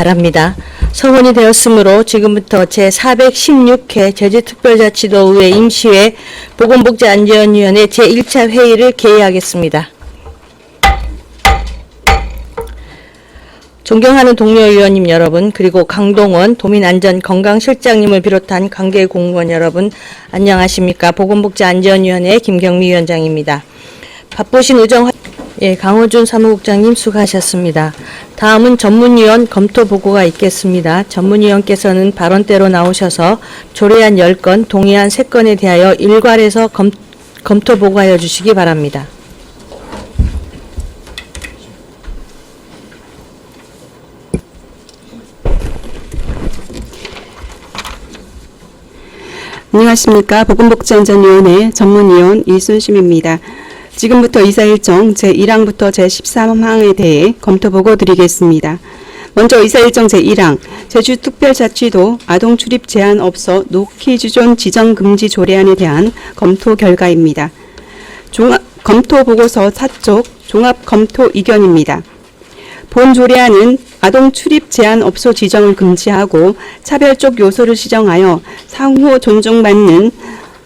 바랍니다. 성원이 되었으므로 지금부터 제416회 제주특별자치도의회 임시회 보건복지안전위원회 제1차 회의를 개의하겠습니다. 존경하는 동료 의원님 여러분, 그리고 강동원 도민안전건강실장님을 비롯한 관계 공무원 여러분, 안녕하십니까. 보건복지안전위원회 김경미 위원장입니다. 바쁘신 강호준 사무국장님 수고하셨습니다. 다음은 전문위원 검토 보고가 있겠습니다. 전문위원께서는 발언대로 나오셔서 조례안 10건, 동의안 3건에 대하여 일괄해서 검토 보고하여 주시기 바랍니다. 안녕하십니까. 보건복지안전위원회 전문위원 이순심입니다. 지금부터 이사일정 제1항부터 제13항에 대해 검토보고 드리겠습니다. 먼저 이사일정 제1항 제주특별자치도 아동출입 제한업소 노키즈존 지정금지 조례안에 대한 검토 결과입니다. 검토보고서 4쪽 종합검토 이견입니다. 본 조례안은 아동 출입 제한 업소 지정을 금지하고 차별적 요소를 지정하여 상호 존중받는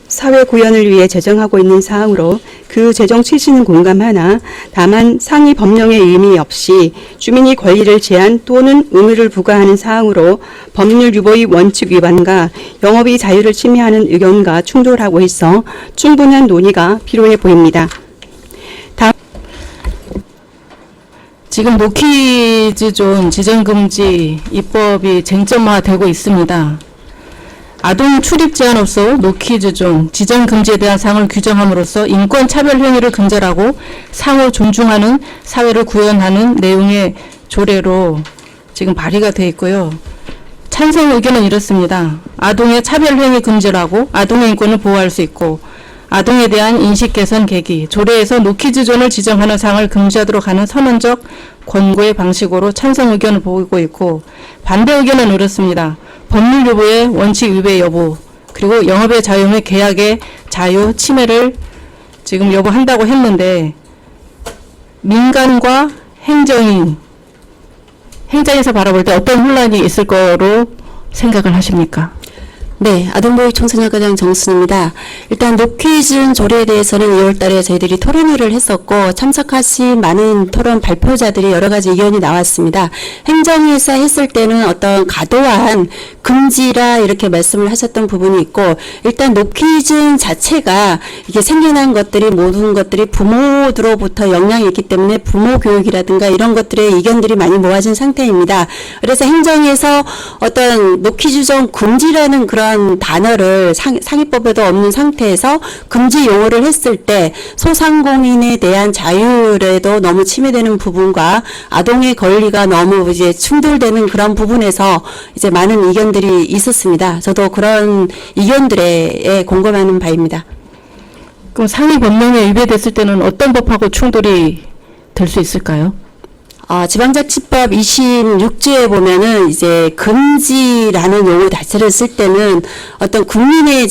사회 구현을 위해 제정하고 있는 사항으로 그 제정 취지는 공감하나 다만 상위 법령의 의미 없이 주민의 권리를 제한 또는 의무를 부과하는 사항으로 법률 유보의 원칙 위반과 영업의 자유를 침해하는 의견과 충돌하고 있어 충분한 논의가 필요해 보입니다. 지금 노키즈존 지정금지 입법이 쟁점화되고 있습니다. 아동 출입 제한업소 노키즈존 지정금지에 대한 사항을 규정함으로써 인권차별 행위를 근절하고 상호 존중하는 사회를 구현하는 내용의 조례로 지금 발의가 되어 있고요. 찬성 의견은 이렇습니다. 아동의 차별 행위 금지하고 아동의 인권을 보호할 수 있고 아동에 대한 인식 개선 계기, 조례에서 노키즈존을 지정하는 사항을 금지하도록 하는 선언적 권고의 방식으로 찬성 의견을 보이고 있고 반대 의견은 이렇습니다. 법률 유보의 원칙 위배 여부, 그리고 영업의 자유 및 계약의 자유 침해를 지금 여부한다고 했는데 민간과 행정에서 바라볼 때 어떤 혼란이 있을 거로 생각을 하십니까? 네, 아동보호 청소년과장 정순입니다. 일단 노키즈존 조례에 대해서는 2월 달에 저희들이 토론회를 했었고 참석하신 많은 토론 발표자들이 여러 가지 의견이 나왔습니다. 행정에서 했을 때는 어떤 과도한 금지라 이렇게 말씀을 하셨던 부분이 있고 일단 노키즈존 자체가 이게 생겨난 것들이 모든 것들이 부모들로부터 영향이 있기 때문에 부모 교육이라든가 이런 것들의 의견들이 많이 모아진 상태입니다. 그래서 행정에서 어떤 노키즈존 금지라는 그런 단어를 상위법에도 없는 상태에서 금지 용어를 했을 때 소상공인에 대한 자율에도 너무 침해되는 부분과 아동의 권리가 너무 이제 충돌되는 그런 부분에서 이제 많은 의견들이 있었습니다. 저도 그런 의견들에 공감하는 바입니다. 그럼 상위 법령에 위배됐을 때는 어떤 법하고 충돌이 될 수 있을까요? 지방자치법 26조에 보면은 이제 금지라는 용어 자체를 쓸 때는 어떤 국민의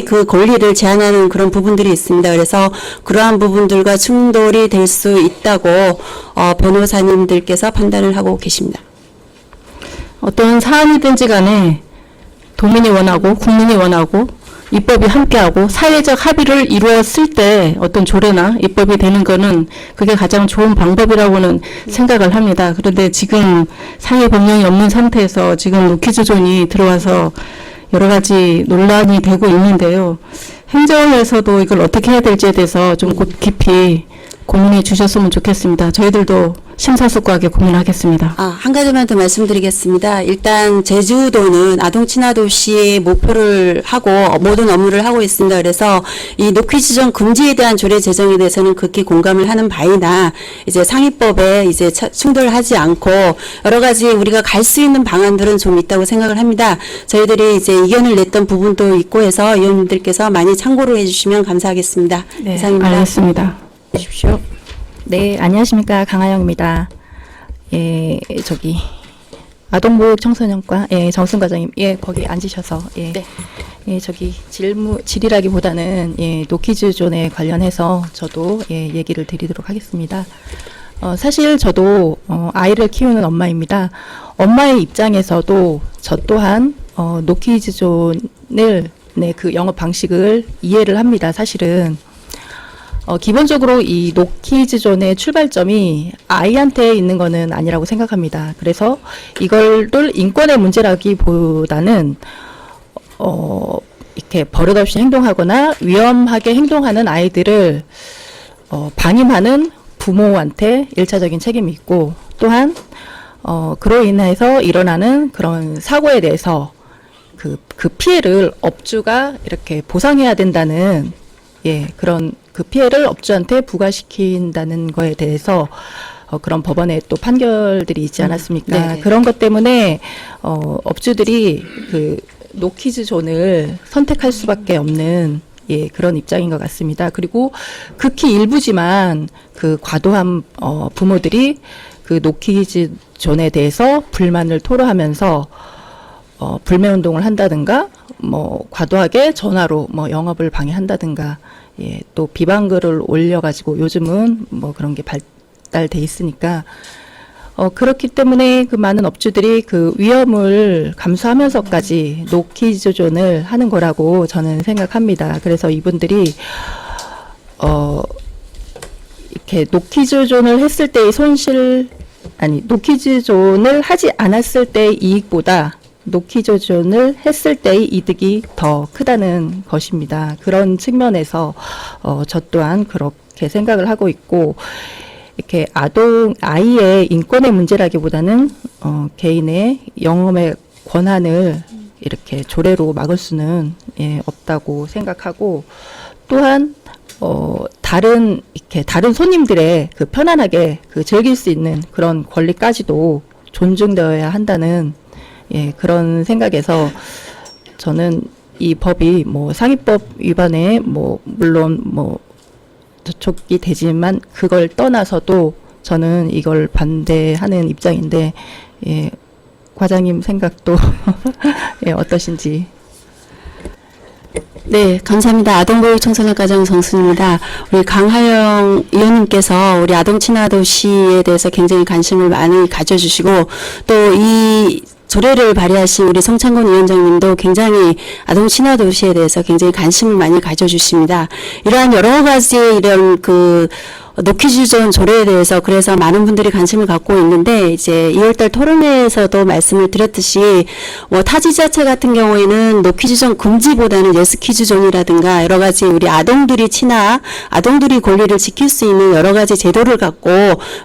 그 권리를 제한하는 그런 부분들이 있습니다. 그래서 그러한 부분들과 충돌이 될 수 있다고 변호사님들께서 판단을 하고 계십니다. 어떤 사안이든지 간에 도민이 원하고 국민이 원하고 입법이 함께하고 사회적 합의를 이루었을 때 어떤 조례나 입법이 되는 거는 그게 가장 좋은 방법이라고는 생각을 합니다. 그런데 지금 상위 법령이 없는 상태에서 지금 노키즈존이 들어와서 여러 가지 논란이 되고 있는데요. 행정에서도 이걸 어떻게 해야 될지에 대해서 좀 깊이 고민해 주셨으면 좋겠습니다. 저희들도 심사숙고하게 고민하겠습니다. 한 가지만 더 말씀드리겠습니다. 일단 제주도는 아동 친화 도시의 목표를 하고 모든 업무를 하고 있습니다. 그래서 이 노키즈존 금지에 대한 조례 제정에 대해서는 극히 공감을 하는 바이나 이제 상위법에 이제 충돌하지 않고 여러 가지 우리가 갈 수 있는 방안들은 좀 있다고 생각을 합니다. 저희들이 이제 의견을 냈던 부분도 있고 해서 의원님들께서 많이 참고를 해주시면 감사하겠습니다. 네, 이상입니다. 알겠습니다. 주십시오. 네, 안녕하십니까. 강하영입니다. 아동보호 청소년과 정순과장님, 거기 앉으셔서 네. 질의라기보다는 노키즈존에 관련해서 저도 얘기를 드리도록 하겠습니다. 사실 저도 아이를 키우는 엄마입니다. 엄마의 입장에서도 저 또한 노키즈존을 그 영업 방식을 이해를 합니다. 사실은 기본적으로 이 노키즈존의 출발점이 아이한테 있는 거는 아니라고 생각합니다. 그래서 이걸 인권의 문제라기보다는 이렇게 버릇없이 행동하거나 위험하게 행동하는 아이들을 방임하는 부모한테 일차적인 책임이 있고, 또한 그로 인해서 일어나는 그런 사고에 대해서 그 피해를 업주가 이렇게 보상해야 된다는 그런 그 피해를 업주한테 부과시킨다는 거에 대해서 그런 법원의 또 판결들이 있지 않았습니까? 네네. 그런 것 때문에 업주들이 그 노키즈존을 선택할 수밖에 없는 그런 입장인 것 같습니다. 그리고 극히 일부지만 그 과도한 부모들이 그 노키즈존에 대해서 불만을 토로하면서 불매운동을 한다든가 뭐 과도하게 전화로 뭐 영업을 방해한다든가 또 비방글을 올려가지고 요즘은 뭐 그런 게 발달돼 있으니까 그렇기 때문에 그 많은 업주들이 그 위험을 감수하면서까지 노키즈존을 하는 거라고 저는 생각합니다. 그래서 이분들이 이렇게 노키즈존을 했을 때의 노키즈존을 하지 않았을 때의 이익보다 노키즈존을 했을 때의 이득이 더 크다는 것입니다. 그런 측면에서 저 또한 그렇게 생각을 하고 있고, 이렇게 아이의 인권의 문제라기보다는 개인의 영업의 권한을 이렇게 조례로 막을 수는 없다고 생각하고, 또한 다른 손님들의 그 편안하게 그 즐길 수 있는 그런 권리까지도 존중되어야 한다는 그런 생각에서 저는 이 법이 뭐 상위법 위반에 뭐 물론 뭐 저촉이 되지만 그걸 떠나서도 저는 이걸 반대하는 입장인데 과장님 생각도 어떠신지. 네, 감사합니다. 아동보호 청소년과장 정순입니다. 우리 강하영 의원님께서 우리 아동 친화 도시에 대해서 굉장히 관심을 많이 가져주시고, 또 이 조례를 발의하신 우리 성창곤 위원장님도 굉장히 아동 친화 도시에 대해서 굉장히 관심을 많이 가져주십니다. 이러한 여러 가지 이런 노키즈존 조례에 대해서 그래서 많은 분들이 관심을 갖고 있는데, 이제 2월달 토론회에서도 말씀을 드렸듯이 타지자체 같은 경우에는 노키즈존 금지보다는 예스키즈존이라든가 여러 가지 우리 아동들이 아동들이 권리를 지킬 수 있는 여러 가지 제도를 갖고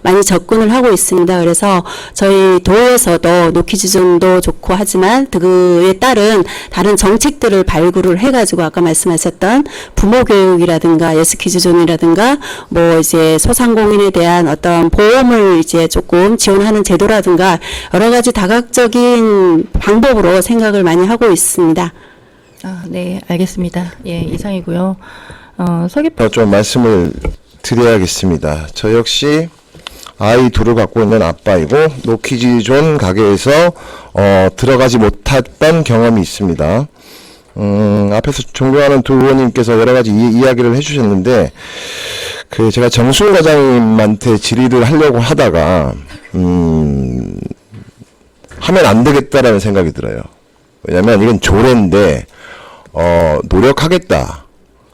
많이 접근을 하고 있습니다. 그래서 저희 도에서도 노키즈존도 좋고 하지만 그에 따른 다른 정책들을 발굴을 해가지고 아까 말씀하셨던 부모 교육이라든가 예스키즈존이라든가 뭐 이제 소상공인에 대한 어떤 보험을 이제 조금 지원하는 제도라든가 여러 가지 다각적인 방법으로 생각을 많이 하고 있습니다. 네, 알겠습니다. 이상이고요. 좀 말씀을 드려야겠습니다. 저 역시 아이 둘을 갖고 있는 아빠이고 노키즈존 가게에서 들어가지 못했던 경험이 있습니다. 앞에서 존경하는 두 의원님께서 여러 가지 이야기를 해주셨는데, 제가 정순 과장님한테 질의를 하려고 하다가, 하면 안 되겠다라는 생각이 들어요. 왜냐면 이건 조례인데, 노력하겠다.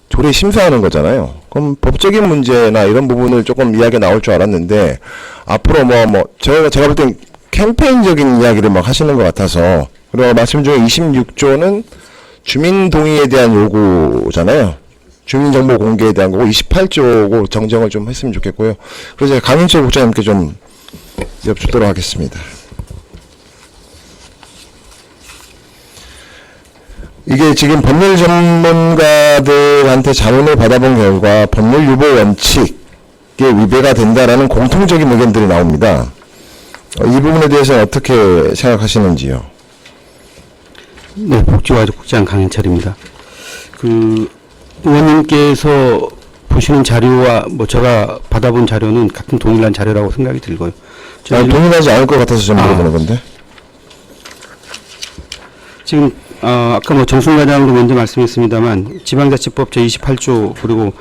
조례 심사하는 거잖아요. 그럼 법적인 문제나 이런 부분을 조금 이야기가 나올 줄 알았는데, 앞으로 제가 볼 땐 캠페인적인 이야기를 막 하시는 것 같아서, 그리고 말씀 중에 26조는 주민 동의에 대한 요구잖아요. 주민정보 공개에 대한 거고 28조고 정정을 좀 했으면 좋겠고요. 그래서 제가 강인철 국장님께 좀 여쭙도록 하겠습니다. 이게 지금 법률 전문가들한테 자문을 받아본 결과 법률 유보 원칙에 위배가 된다라는 공통적인 의견들이 나옵니다. 이 부분에 대해서는 어떻게 생각하시는지요? 네, 복지와족국장 강인철입니다. 의원님께서 보시는 자료와 제가 받아본 자료는 같은 동일한 자료라고 생각이 들고요. 동일하지 않을 것 같아서 좀 물어보는 건데. 지금 아까 정순 과장도 먼저 말씀했습니다만 지방자치법 제28조 그리고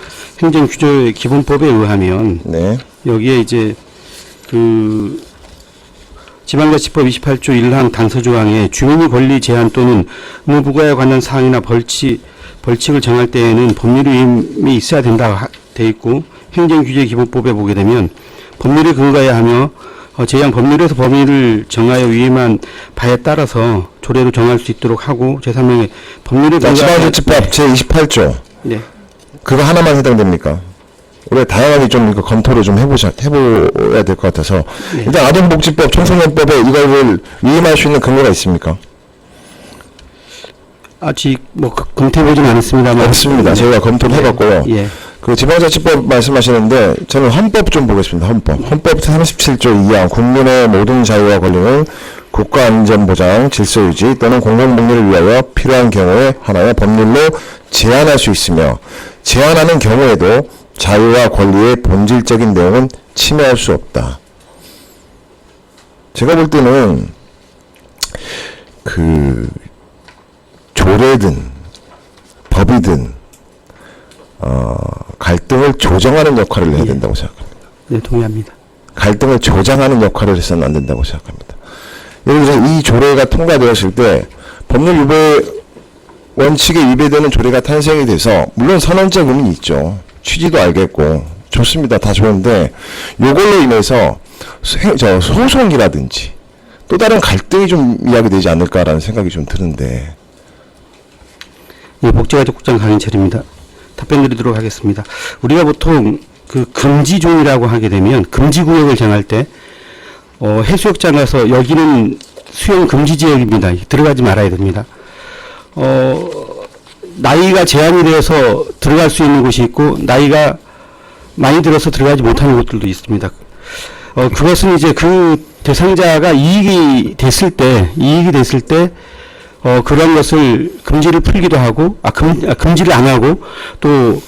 행정규조의 기본법에 의하면 네. 여기에 이제 지방자치법 28조 1항 단서조항에 주민의 권리 제한 또는 의무 부과에 관한 사항이나 벌칙을 정할 때에는 법률 위임이 있어야 된다 돼 있고, 행정규제기본법에 보게 되면 법률에 근거해야 하며 제한 법률에서 범위를 정하여 위임한 바에 따라서 조례로 정할 수 있도록 하고, 제3명의 법률에 지방자치법 제28조 네. 그거 하나만 해당됩니까? 우리가 다양하게 좀 이거 검토를 좀 해봐야 될 것 같아서 일단 아동복지법, 청소년법에 이걸 위임할 수 있는 근거가 있습니까? 아직 뭐 검토해보진 않았습니다만 없습니다. 저희가 검토를 해봤고요. 예. 그 지방자치법 말씀하시는데 저는 헌법 좀 보겠습니다. 헌법 37조 2항 국민의 모든 자유와 권리는 국가안전보장, 질서유지 또는 공공복리를 위하여 필요한 경우에 하나의 법률로 제한할 수 있으며 제한하는 경우에도 자유와 권리의 본질적인 내용은 침해할 수 없다. 제가 볼 때는 그 조례든 법이든 갈등을 조정하는 역할을 해야 된다고 생각합니다. 네, 동의합니다. 갈등을 조장하는 역할을 해서는 안 된다고 생각합니다. 예를 들어서 이 조례가 통과되었을 때 법률 위배 원칙에 위배되는 조례가 탄생이 돼서 물론 선언적 의미는 있죠. 취지도 알겠고 좋습니다. 다 좋은데 요걸로 인해서 소송이라든지 또 다른 갈등이 좀 이야기되지 않을까라는 생각이 좀 드는데. 예, 복지가족국장 강인철입니다. 답변 드리도록 하겠습니다. 우리가 보통 그 금지존이라고 하게 되면 금지구역을 정할 때 해수욕장 가서 여기는 수영 금지 지역입니다. 들어가지 말아야 됩니다. 나이가 제한이 되어서 들어갈 수 있는 곳이 있고 나이가 많이 들어서 들어가지 못하는 곳들도 있습니다. 그것은 이제 그 대상자가 이익이 됐을 때 그런 것을 금지를 풀기도 하고, 금지를 안 하고, 또,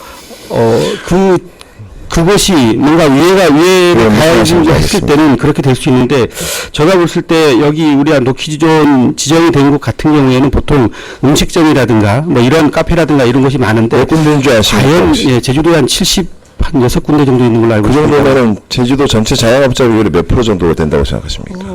그것이 뭔가 위해를 가해했을 때는 그렇게 될 수 있는데, 제가 봤을 때 여기 우리가 노키즈존 지정이 된 곳 같은 경우에는 보통 음식점이라든가, 뭐 이런 카페라든가 이런 것이 많은데, 몇 군데인 줄 아십니까? 과연, 예, 제주도에 한 6군데 정도 있는 걸로 알고 그 있습니다. 정도면은 제주도 전체 자영업자 비율이 몇 프로 정도가 된다고 생각하십니까?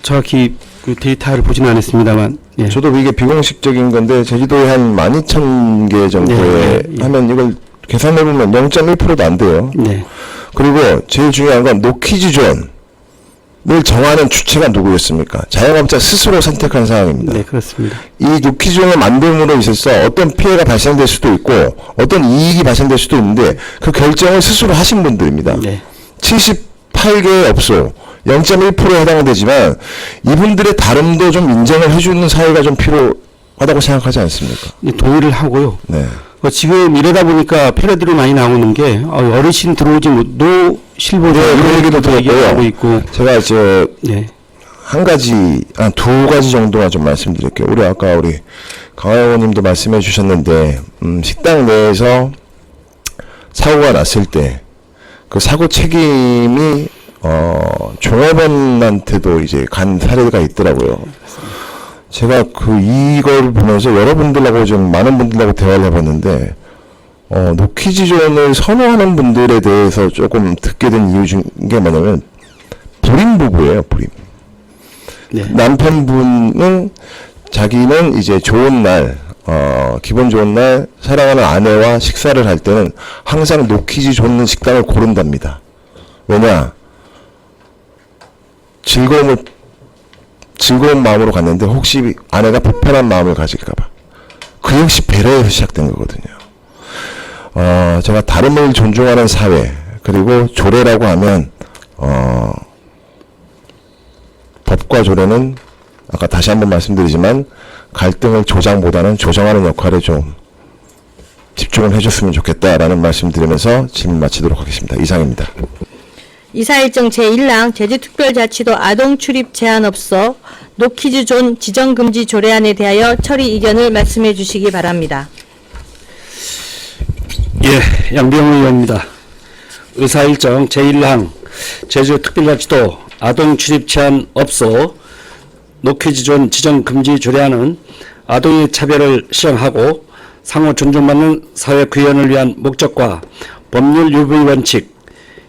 정확히 그 데이터를 보지는 않았습니다만, 예. 저도 이게 비공식적인 건데 제주도에 한 12,000개 정도에 예. 하면 이걸 계산해보면 0.1%도 안 돼요. 네. 그리고 제일 중요한 건 노키즈존을 정하는 주체가 누구였습니까? 자영업자 스스로 선택한 상황입니다. 네, 그렇습니다. 이 노키즈존을 만듦으로 있어서 어떤 피해가 발생될 수도 있고 어떤 이익이 발생될 수도 있는데 그 결정을 스스로 하신 분들입니다. 네. 78개의 업소 0.1%에 해당되지만 이분들의 다름도 좀 인정을 해주는 사회가 좀 필요하다고 생각하지 않습니까? 예, 동의를 하고요. 네. 지금 이러다 보니까 패러디로 많이 나오는 게 어르신 들어오지 노 실버자 이런 얘기도 하고 들었고요. 있고. 제가 네. 두 가지 정도만 좀 말씀드릴게요. 아까 우리 강하 의원님도 말씀해 주셨는데 식당 내에서 사고가 났을 때 그 사고 책임이 종업원한테도 이제 간 사례가 있더라고요. 제가 이걸 보면서 여러분들하고 좀 많은 분들하고 대화를 해봤는데, 노키즈존을 선호하는 분들에 대해서 조금 듣게 된 이유 중 게 뭐냐면, 불임 부부예요, 불임. 네. 남편분은 자기는 이제 좋은 날, 기분 좋은 날 사랑하는 아내와 식사를 할 때는 항상 노키즈존 식당을 고른답니다. 왜냐? 즐거운 마음으로 갔는데 혹시 아내가 불편한 마음을 가질까봐. 그 역시 배려에서 시작된 거거든요. 제가 다름을 존중하는 사회, 그리고 조례라고 하면 법과 조례는 아까 다시 한번 말씀드리지만 갈등을 조장보다는 조정하는 역할에 좀 집중을 해줬으면 좋겠다라는 말씀 드리면서 질문 마치도록 하겠습니다. 이상입니다. 이사일정 제1항 제주특별자치도 아동출입 제한업소 노키즈존 지정금지 조례안에 대하여 처리 이견을 말씀해 주시기 바랍니다. 예, 양병우 의원입니다. 의사일정 제1항 제주특별자치도 아동출입 제한업소 노키즈존 지정금지 조례안은 아동의 차별을 시정하고 상호 존중받는 사회 구현을 위한 목적과 법률 유비 원칙,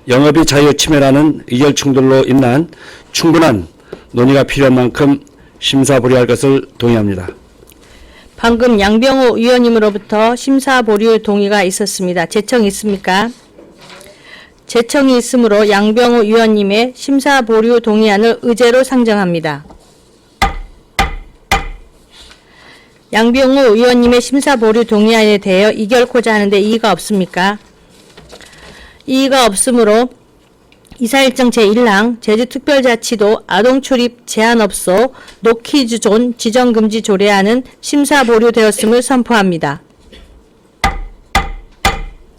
영업이 자유 침해라는 의결 충돌로 인한 충분한 논의가 필요한 만큼 심사 보류할 것을 동의합니다. 방금 양병호 의원님으로부터 심사 보류 동의가 있었습니다. 제청이 있습니까? 제청이 있으므로 양병호 의원님의 심사 보류 동의안을 의제로 상정합니다. 양병호 의원님의 심사 보류 동의안에 대하여 이결코자 하는데 이의가 없습니까? 이의가 없으므로 이사일정 제1항 제주특별자치도 아동출입 제한업소 노키즈존 지정금지 조례안은 심사 보류되었음을 선포합니다.